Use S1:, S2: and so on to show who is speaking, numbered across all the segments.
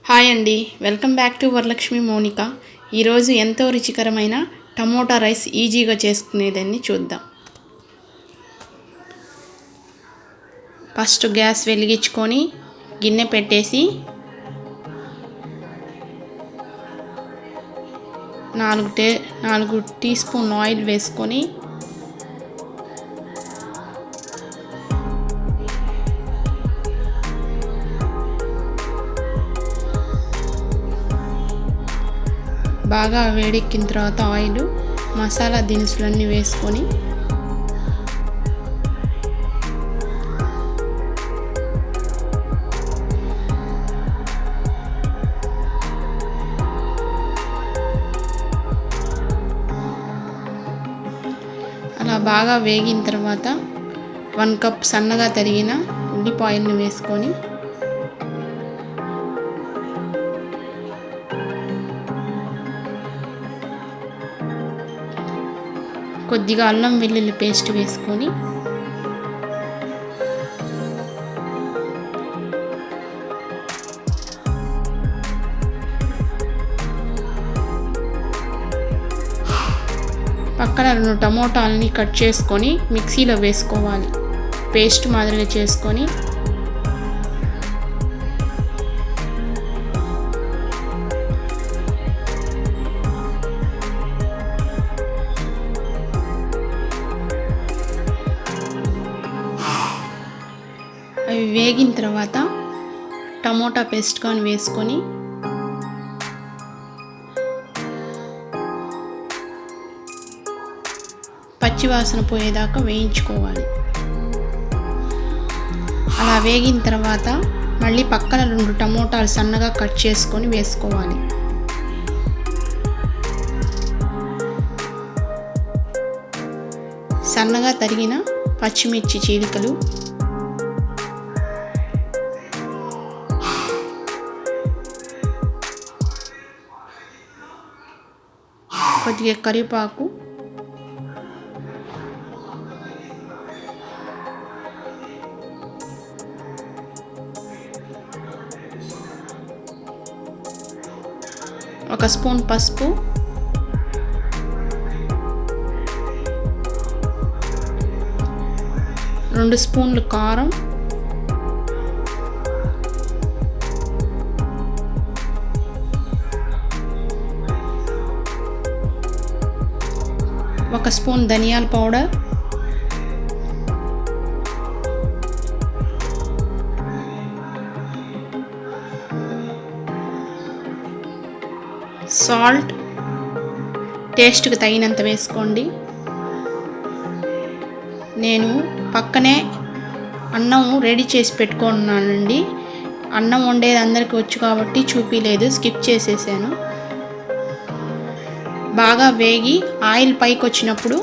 S1: Hi అండి, welcome back to Varalakshmi Mounika. ఈరోజు ఎంతో రుచికరమైన టమోటా రైస్ ఈజీగా చేసుకునేదాన్ని చూద్దాం. ఫస్ట్ గ్యాస్ వెలిగించుకొని గిన్నె పెట్టేసి 4 టీ స్పూన్ ఆయిల్ వేసుకొని బాగా వేడెక్కిన తర్వాత ఆయిల్ మసాలా దినుసులన్నీ వేసుకొని అలా బాగా వేగిన తర్వాత 1 కప్ సన్నగా తరిగిన ఉల్లిపాయలను వేసుకొని కొద్దిగా అల్లం వెల్లుల్లి పేస్ట్ వేసుకొని పక్కన 2 టమోటాలని కట్ చేసుకొని మిక్సీలో వేసుకోవాలి. పేస్ట్ మాదిరిగా చేసుకొని అవి వేగిన తర్వాత టమోటా పేస్ట్ కానీ వేసుకొని పచ్చివాసన పోయేదాకా వేయించుకోవాలి. అలా వేగిన తర్వాత మళ్ళీ పక్కన 2 టమోటాలు సన్నగా కట్ చేసుకొని వేసుకోవాలి. సన్నగా తరిగిన పచ్చిమిర్చి చీలికలు, కొద్దిగా కరివేపాకు, ఒక స్పూన్ పసుపు, 2 స్పూన్లు కారం, ఒక స్పూన్ ధనియాల పౌడర్, సాల్ట్ టేస్ట్కి తగినంత వేసుకోండి. నేను పక్కనే అన్నం రెడీ చేసి పెట్టుకున్నానండి. అన్నం వండేది అందరికీ వచ్చు కాబట్టి చూపించలేదు, స్కిప్ చేసేసాను. బాగా వేగి ఆయిల్ పైకి వచ్చినప్పుడు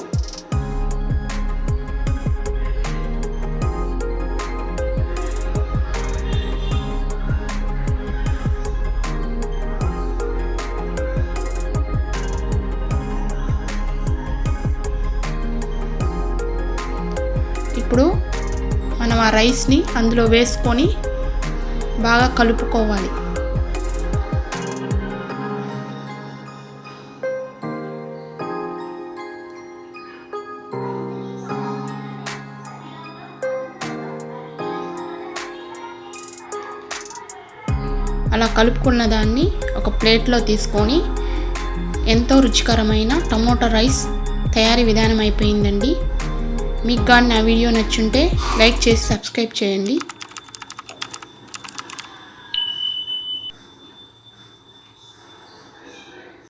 S1: ఇప్పుడు మనం ఆ రైస్ని అందులో వేసుకొని బాగా కలుపుకోవాలి. అలా కలుపుకున్న దాన్ని ఒక ప్లేట్లో తీసుకొని ఎంతో రుచికరమైన టమోటా రైస్ తయారీ విధానం అయిపోయిందండి. మీకు కానీ నా వీడియో నచ్చుంటే లైక్ చేసి సబ్స్క్రైబ్ చేయండి.